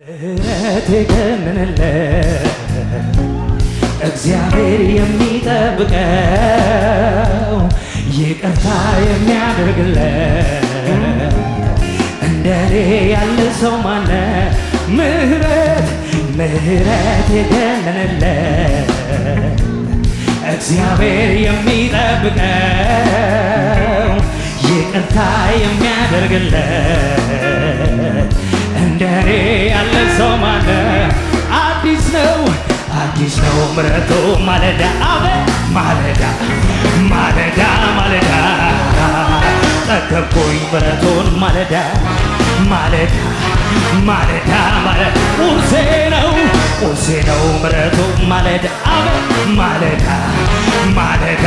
ምሕረት የገነነለት እግዚአብሔር የሚጠብቀው ይቅርታ የሚያደርግለት እንደኔ ያለ ሰው ማነ? ምሕረት የገነነለት እግዚአብሔር የሚጠብቀው ይቅርታ የሚያደርግለት እንደኔ ያለ ሰው ማነ? አዲስ ነው ምሕረቱ ማለዳ ማለዳ ማለዳ ማለዳ ጠገብኩኝ ምሕረቱን ማለዳ ማለዳ ማለዳ ማለዳ ቁርሴ ነው ምሕረቱ ማለዳ ማለዳ ማለዳ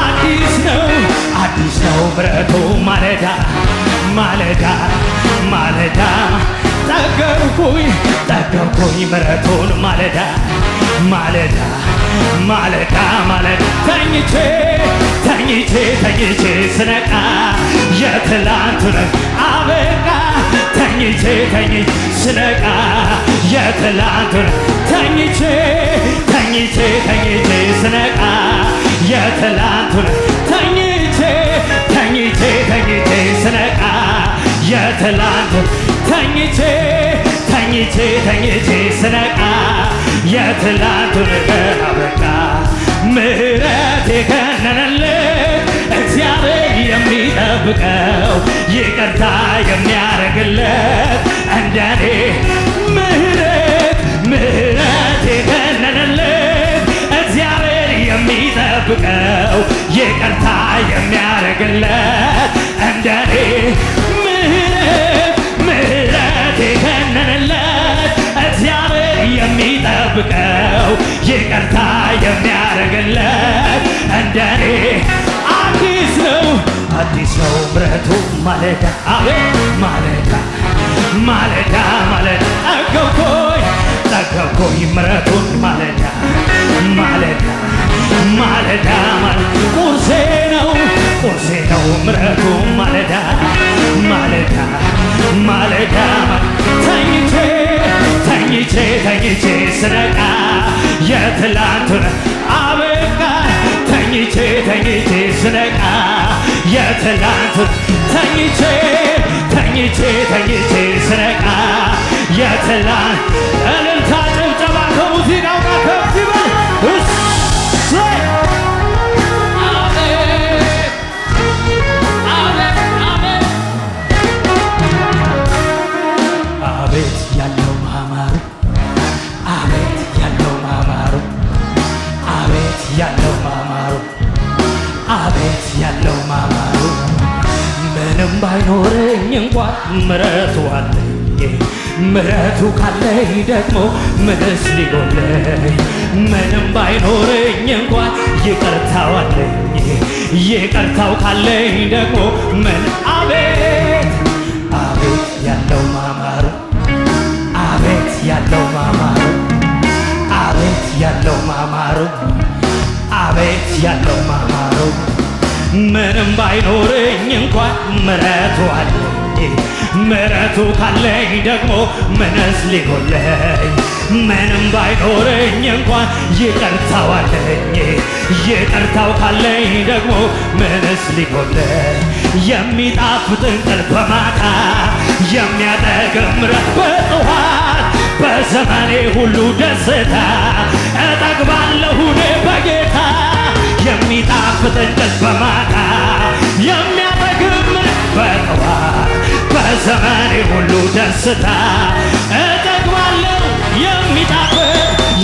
አዲስ ነው ምሕረቱ ማለዳ ማለዳ ማለዳ ጠገብኩኝ ምሕረቱን ማለዳ ማለዳ ማለዳ ማለዳ ተኝቼ ስነቃ የትላንቱን አበቃ ተኝቼ ስነቃ የትላንቱን ተኝቼ ስነቃ የትላንቱን ተኝቼ ስነቃ የትላንቱን ተኝቼ ስነቃ የትላንቱን ነገር አበቃ። ምሕረት የገነነለት እግዚአብሔር የሚጠብቀው ይቅርታ የሚያደርግለት እንደኔ ምሕረት የገነነለት እግዚአብሔር የሚጠብቀው ይቅርታ የሚያደርግለት እንደኔ ምሕረት የገነነለት እግዚአብሔር የሚጠብቀው ይቅርታ የሚያደርግለት እንደኔ አዲስ ነው ምሕረቱ ማለዳ ማለዳ ማለዳ ማለዳ ጠገብኩኝ ምሕረቱን ማለዳ ማለዳ ማለዳ ቁርሴ ነው ምሕረቱ ማለዳ ማለዳ ማለዳ ተኝቼ ስነቃ የትላንቱን አበቃ ተኝቼ ስነቃ የትላንቱን ተኝቼ ስነቃ የትላንት እልልታ ጭብጨባ ከሙዚቃው ጋር ከፍ ይበል። አቤት ያለው ማማሩ አቤት ያለው ማማሩ ምንም ባይኖረኝ እንኳን ምሕረቱ አለኝ። ምሕረቱ ካለኝ ደግሞ ምንስ ሊጎለኝ? ምንም ባይኖረኝ እንኳን ይቅርታው አለኝ። ይቅርታው ካለኝ ደግሞ ምን አቤት ያለው ማማሩ ያለው ማማሩ ያለው ማማሩ ምንም ባይኖረኝ እንኳን ምሕረቱ አለኝ። ምሕረቱ ካለኝ ደግሞ ምንስ ሊጎለኝ? ምንም ባይኖረኝ እንኳን ይቅርታው አለኝ። ይቅርታው ካለኝ ደግሞ ምንስ ሊጎለኝ? የሚጣፍጥ እንቅልፍ በማታ የሚያጠግብ ምሕረት በጠዋት በዘመኔ ሁሉ ደስታ እጠግባለሁ እኔ በጌታ የሚጣፍጥ እንቅልፍ በማታ የሚያጠግብ ምሕረት በጠዋት በዘመኔ ሁሉ ደስታ እጠግባለሁ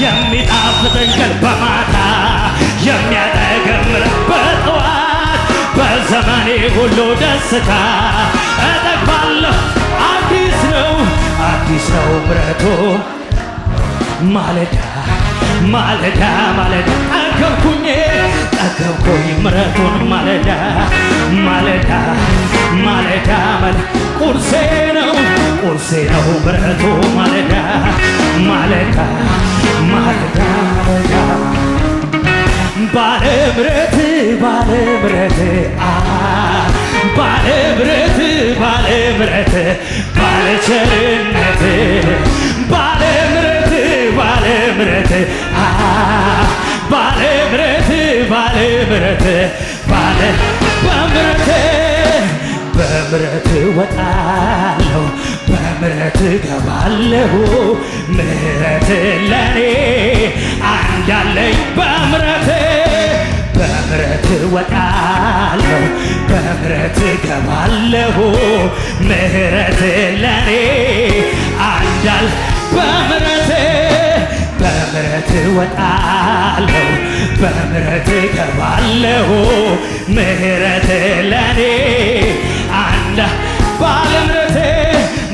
የሚጣፍጥ እንቅልፍ በማታ የሚያጠግብ ምሕረት በጠዋት በዘመኔ ሁሉ ደስታ እጠግባለሁ። አዲስ ነው ምሕረቱ ማለዳ ጠገብኩኝ ምሕረቱን ማለዳ ቁርሴ ነው ምሕረቱ ማለዳ ባለ ምሕረት ባለ ቸርነት በምሕረት እወጣለሁ በምሕረት እገባለሁ ምሕረት ለኔ አንዳለኝ በምሕረት እወጣለሁ በምሕረት እገባለሁ ምሕረት ለኔ አንዳል በምሕረት እወጣለሁ በምሕረት እገባለሁ ምሕረት ለኔ አንዳ ባለምሕረቴ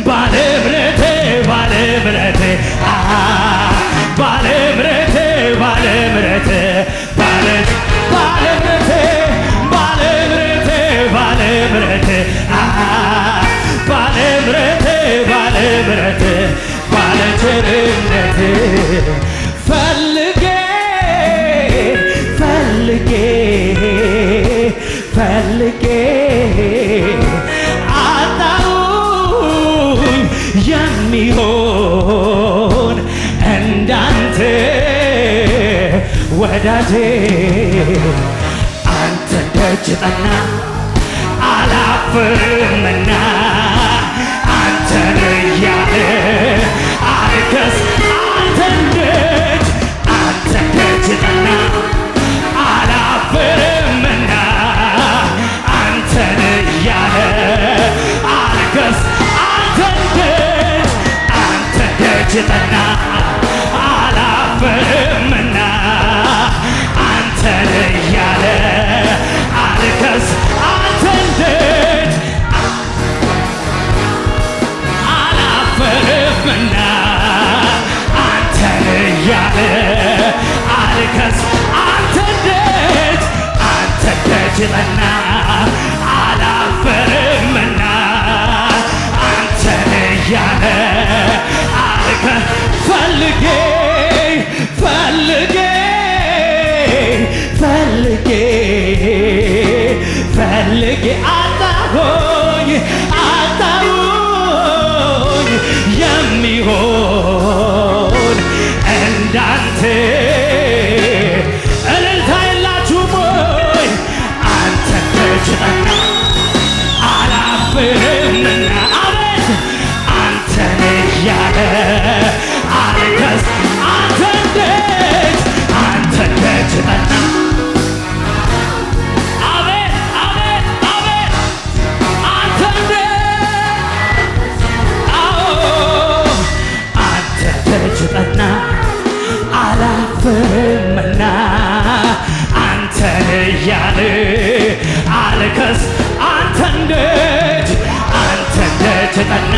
ባለምሕረቴ ባለምሕረቴ ባለምሕረቴ ባለምሕረቴ ባለምሕረቴ ባለምሕረቴ ባለምሕረቴ ባለምሕረቴ ባለምሕረቴ ባለቸርነቴ ፈልጌ ፈልጌ ፈልጌ አጣሁኝ የሚሆን እንዳንተ ወዳጄ አንተ ደጅ ጠና አላፍርምና አንተን እያለ አልከስ አንተን ደጅ ጠና አላፍርምና አንተን እያለ አልከስ አንተን ደጅ ጠና አላፍርምና አንተን እያለ አልከስ አንተን ደጅ አላፍርምና አንተን እያለ አልከስ አንተን ደጅ ጠና አላፍርምና አንተን እያለ አልከስ ፈልጌ ፈልጌ ፈልጌ ፈልጌ አጣሁኝ አጣሁኝ የሚሆን እንዳንተ እልልታ የላችሁም ወይ አንተ ደጅ ጠና አላፍርምና አቤት አንተን እያለ አልከስ አንተን ደጅ ጠና አቤት አቤት አቤት አንተን አንተ ደጅ ጠና አላፍርምና አንተን እያለ አልከስ አንተን ደጅ ጠና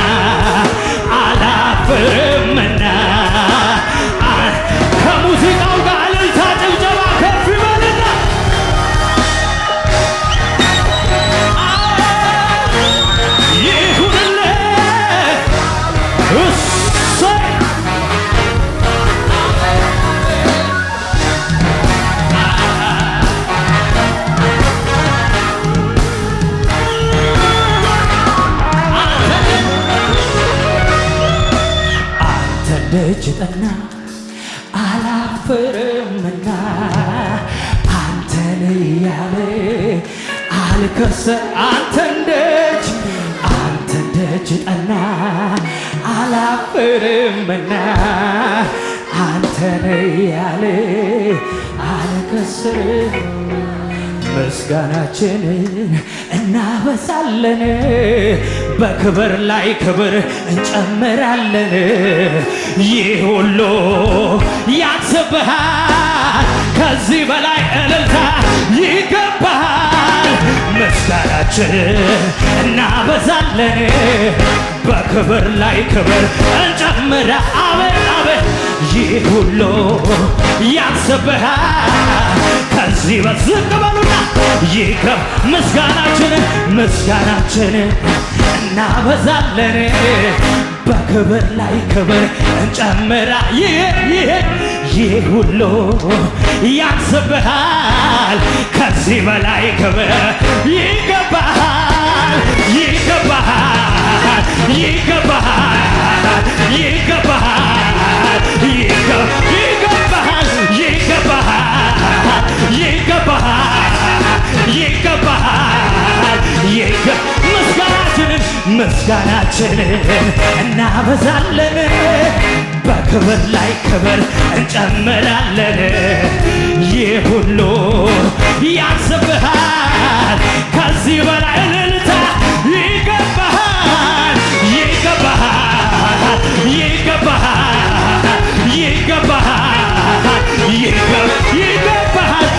አላፍርምና ከሙዚቃው ጋር እልልታ ጭብጨባ ከፍ ይበልና ይሁንልህ እሰይ ደጅ ጠና አላፍርምና አንተን እያለ አልከስ አንተን ደጅ ጠና አላፍርምና አንተን እያለ አልከስ ምስጋናችንን እናበዛለን በክብር ላይ ክብር እንጨምራለን ይህ ሁሉ ያንስብሃል ከዚህ በላይ እልልታ ይገባሃል ምስጋናችንን እናበዛለን በክብር ላይ ክብር እንጨምራ አቤት አቤት ይህ ሁሉ ያንስብሃል ከዚህ በዝቅ በሉና ይገብ ምስጋናችንን እናበዛለን በክብር ላይ ክብር እንጨምራ ይህ ሁሉ ያንስብሃል ከዚህ በላይ ክብር ይገባሃል ይገባሃል ይገባሃል ይገባሃል ይገባሃል ይገባሃል ይገባሃል ይገባሃል ምስጋናችን ምስጋናችንን እናበዛለን በክብር ላይ ክብር እንጨምራለን ይህ ሁሉ ያንስብሃል ከዚህ በላይ እልልታ ይገባሃል ይገባሃል ይገባሃል ይገባሃል ይገባሃል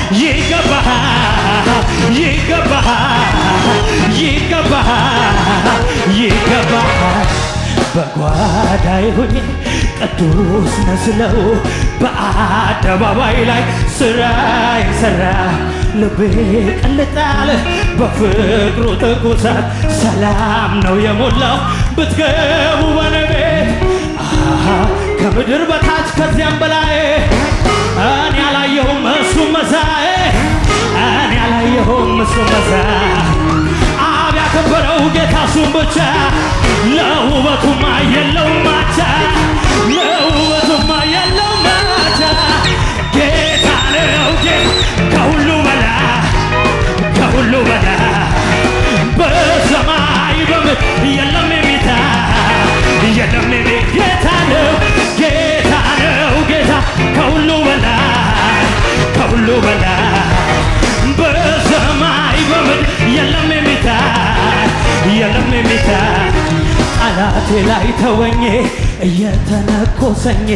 ይገባሃል ይገባሃል ይገባሃል በጓዳይ ሆኜ ቅዱስ መስለው በአደባባይ ላይ ስራ የሰራ ልቤ ቅልጣል በፍቅሩ ትኩሳት ሰላም ነው የሞላው ብትገቡ በኔ ቤት ከምድር በታች ከዚያም በላይ እኔ ያላየሁም እሱ መሳይ እኔ ያላየሁም እሱ መሳይ አብ ያከበረው ጌታ እሱም ብቻ ለውበቱማ የለውም ማቻ ለውበቱማ የለውም ማቻ ጌታ ነው ከሁሉ በላይ ከሁሉ በላይ በሰማይ በምድር የለም የሚታ የለም ጌታ ነው ጌታ ነው ጌታ ከሁሉ በላይ ከሁሉ በላይ በሰማይ በምድር የለም የሚታ የለም የሚታ ጠላቴ ላይ ተወኝ እየተነኮሰኝ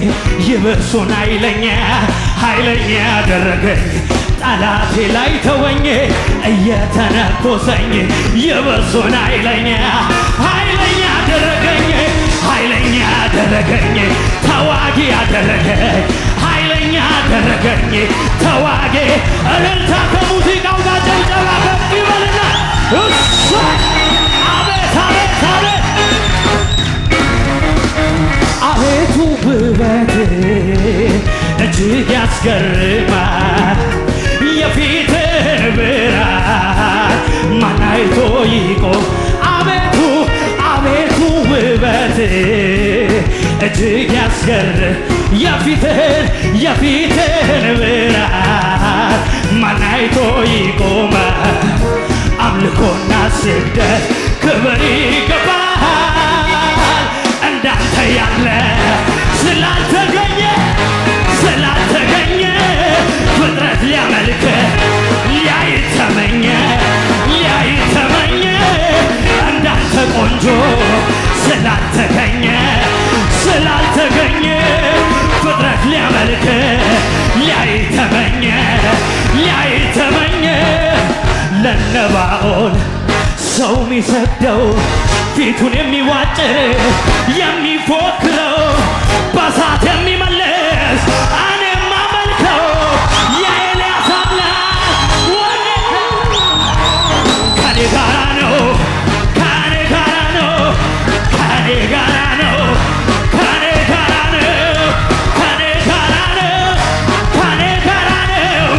ይብሱን ኃይለኛ አደረገኝ ጠላቴ ላይ ተወኝ እየተነኮሰኝ ይብሱን ኃይለኛ አደረገኝ ተዋጊ አደረገኝ ኃይለኛ አደረገኝ ተዋጊ እልልታ ከሙዚቃው ጋር ጨብጨባ ከፍ ይበልና እሱ አቤት አቤት አቤት አቤቱ ውበት እጅግ ያስገርማል የፊትህን ብርሃን ማን አይቶ ይቆም አቤቱ ውበት እጅግ ያስገርም የፊትህን ብርሃን ማን አይቶ ይቆማል አምልኮና ስግደት ክብር ይገባሃል እንዳንተ ያለ ስላልተገኘ ፍጥረት ሊያመልክ ሊያይተመኘ እንዳንተ ቆንጆ ስላልተገኘ ፍጥረት ሊያመልክ ሊያይተመኘ ለነባኦል ሰው የሚሰግደው ፊቱን የሚዋጭር የሚፎክረው በሳት የሚመልስ እኔም ማመልከው የኤልያስ አምላክ ከኔ ጋራ ነው ከኔ ጋራ ነው ከኔ ጋራ ነው ከኔ ጋራ ነው ከኔ ጋራ ነው ከኔ ጋራ ነው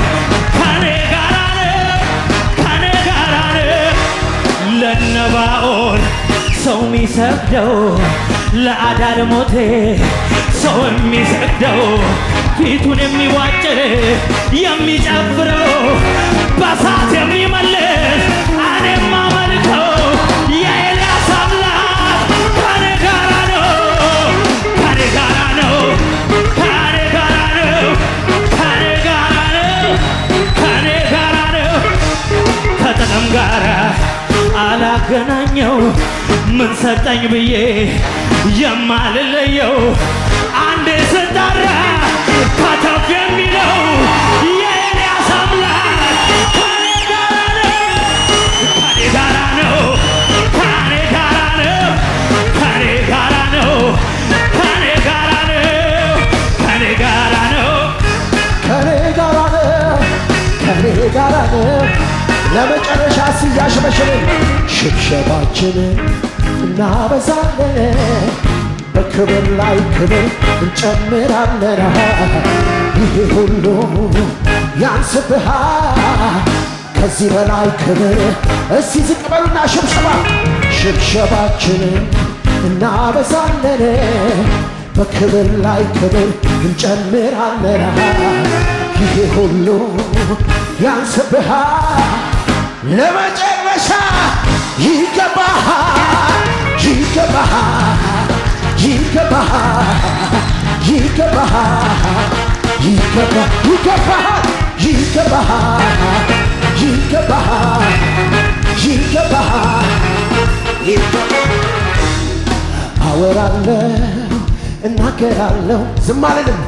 ከኔ ጋራ ነው ከኔ ጋራ ነው ለነባኦል ሰው የሚሰግደው ለአዳር ሞቴ ሰው የሚሰግደው ፊቱን የሚዋጭር የሚጨፍረው በሳት የሚመልስ እኔም ማመልከው የኤልያስ አምላክ ከኔ ጋራ ነው ከኔ ጋራ ነው ከኔ ጋራ ነው ከኔ ጋራ ነው ከኔ ጋራ ነው ከጥቅም ጋራ አላገናኘው ምን ሰጠኝ ብዬ የማልለየው አንዴ ስጠራ ከተፍ የሚለው የኤልያስ አምላክ ከኔ ጋራ ነው ከኔ ጋራ ነው ከኔ ጋራ ነው ከኔ ጋራ ነው ከኔ ጋራ ነው ከኔ ጋራ ነው ከኔ ጋራ ነው ለመጨረሻ ሲያሸበሽብን ሽብሸባችንን እናበዛለን በክብር ላይ ክብር እንጨምራለን ይሄ ሁሉ ያንስብሃል ከዚህ በላይ ክብር እስቲ ዝቅ በሉና ሽብሸባችንን እናበዛለን በክብር ላይ ክብር እንጨምራለን ይሄ ሁሉ ያንስብሃል ለመጨረሻ ይገባሃል ይገባሃል አወራለሁ እናገራለሁ ዝም አልልም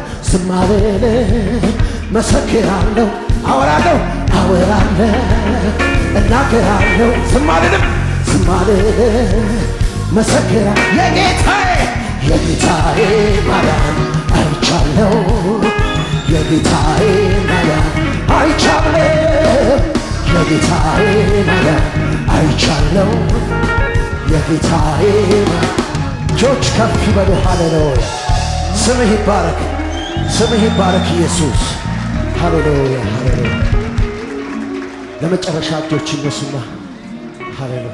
መሰክራለሁ አወራለሁ እናገራለሁ ዝም አልልም መሰክራ የጌታዬ ማዳን አይቻለሁ የጌታዬ ማዳን አይቻለሁ የጌታዬ እጆች ከፍ ይበሉ ሃሌሉያ ስምህ ይባረክ ኢየሱስ ሃሌሉያ ለመጨረሻ እጆች ይነሱና ሃሌሉያ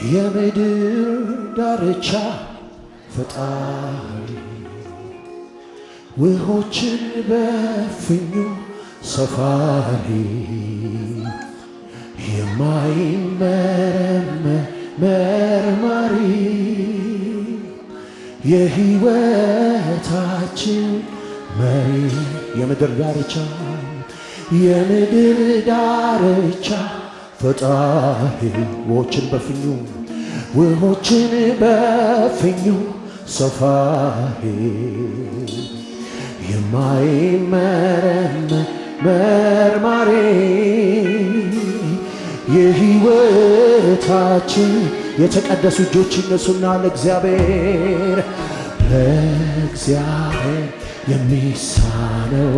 የምድር ዳርቻ ፈጣሪ ውሆችን በፍኙ ሰፋሪ የማይመረመር የሕይወታችን መሪ የምድር ዳርቻ ፈጣሪ ውሆችን በፍኙ ሰፋሪ የማይመረመር የሕይወታችን የተቀደሱ እጆች ይነሱና ለእግዚአብሔር የሚሳነው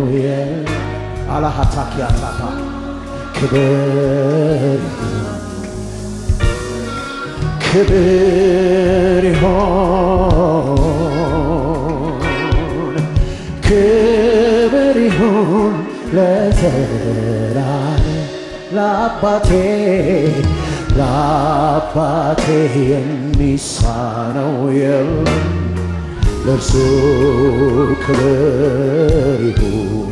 አላሃታኪያታታ ክብር ይሁን ለዘላለም ለአባቴ የሚሳነው የለም ለእርሱ ክብር ይሁን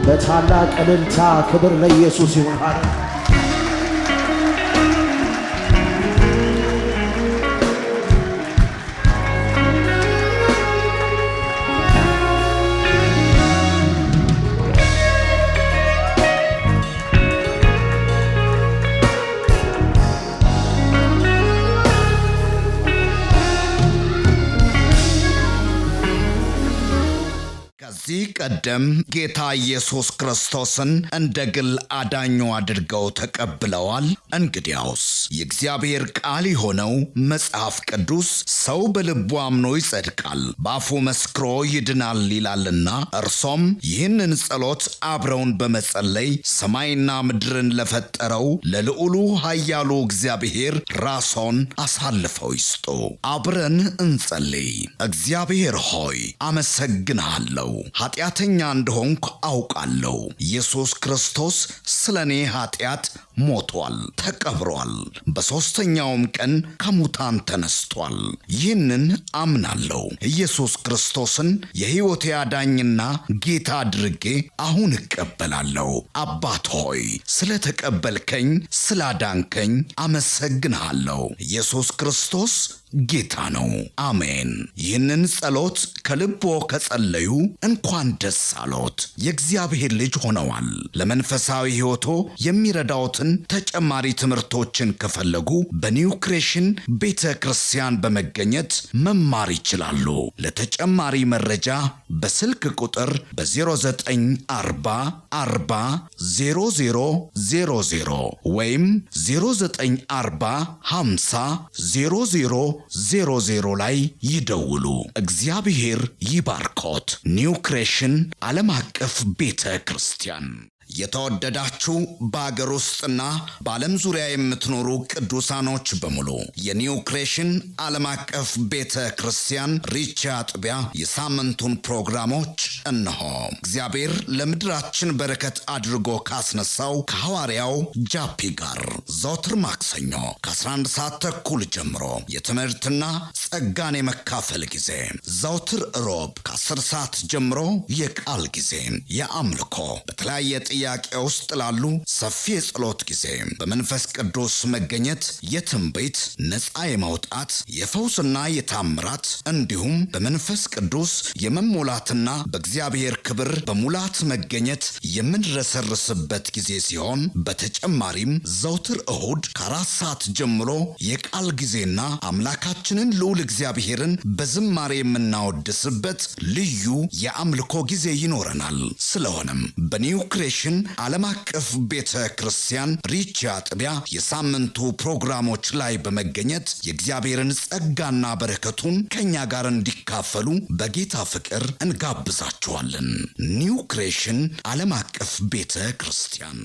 በታላቅ እልልታ ክብር ለኢየሱስ ይሁን። ከዚህ ቀደም ጌታ ኢየሱስ ክርስቶስን እንደ ግል አዳኙ አድርገው ተቀብለዋል? እንግዲያውስ የእግዚአብሔር ቃል የሆነው መጽሐፍ ቅዱስ ሰው በልቡ አምኖ ይጸድቃል፣ በአፉ መስክሮ ይድናል ይላልና እርሶም ይህንን ጸሎት አብረውን በመጸለይ ሰማይና ምድርን ለፈጠረው ለልዑሉ ኃያሉ እግዚአብሔር ራስዎን አሳልፈው ይስጡ። አብረን እንጸልይ። እግዚአብሔር ሆይ አመሰግንሃለሁ። ኃጢአተኛ እንደሆንኩ አውቃለሁ። ኢየሱስ ክርስቶስ ስለኔ ኃጢአት ሞቷል፣ ተቀብሯል፣ በሦስተኛውም ቀን ከሙታን ተነስቷል። ይህንን አምናለሁ። ኢየሱስ ክርስቶስን የሕይወቴ አዳኝና ጌታ አድርጌ አሁን እቀበላለሁ። አባት ሆይ ስለተቀበልከኝ፣ ስላዳንከኝ አመሰግንሃለሁ። ኢየሱስ ክርስቶስ ጌታ ነው። አሜን። ይህንን ጸሎት ከልቦ ከጸለዩ እንኳን ደስ አሎት፣ የእግዚአብሔር ልጅ ሆነዋል። ለመንፈሳዊ ሕይወቶ የሚረዳዎትን ተጨማሪ ትምህርቶችን ከፈለጉ በኒው ክሬሽን ቤተ ክርስቲያን በመገኘት መማር ይችላሉ። ለተጨማሪ መረጃ በስልክ ቁጥር በ0940400000 ወይም 0940500000 ላይ ይደውሉ። እግዚአብሔር ይባርኮት። ኒው ክሬሽን ዓለም አቀፍ ቤተ ክርስቲያን የተወደዳችሁ በአገር ውስጥና በዓለም ዙሪያ የምትኖሩ ቅዱሳኖች በሙሉ የኒው ክሬሽን ዓለም አቀፍ ቤተ ክርስቲያን ሪቻ አጥቢያ የሳምንቱን ፕሮግራሞች እነሆ። እግዚአብሔር ለምድራችን በረከት አድርጎ ካስነሳው ከሐዋርያው ጃፒ ጋር ዘወትር ማክሰኞ ከ11 ሰዓት ተኩል ጀምሮ የትምህርትና ጸጋን የመካፈል ጊዜ፣ ዘወትር ሮብ ከ10 ሰዓት ጀምሮ የቃል ጊዜ፣ የአምልኮ በተለያየ ጥያቄ ውስጥ ላሉ ሰፊ የጸሎት ጊዜ፣ በመንፈስ ቅዱስ መገኘት የትንቢት ነፃ የማውጣት የፈውስና የታምራት እንዲሁም በመንፈስ ቅዱስ የመሞላትና በእግዚአብሔር ክብር በሙላት መገኘት የምንረሰርስበት ጊዜ ሲሆን በተጨማሪም ዘውትር እሁድ ከ4 ሰዓት ጀምሮ የቃል ጊዜና አምላካችንን ልዑል እግዚአብሔርን በዝማሬ የምናወድስበት ልዩ የአምልኮ ጊዜ ይኖረናል። ስለሆነም በኒው ክሬሽን ዓለም አቀፍ ቤተ ክርስቲያን ሪቻ አጥቢያ የሳምንቱ ፕሮግራሞች ላይ በመገኘት የእግዚአብሔርን ጸጋና በረከቱን ከኛ ጋር እንዲካፈሉ በጌታ ፍቅር እንጋብዛችኋለን። ኒው ክሬሽን ዓለም አቀፍ ቤተ ክርስቲያን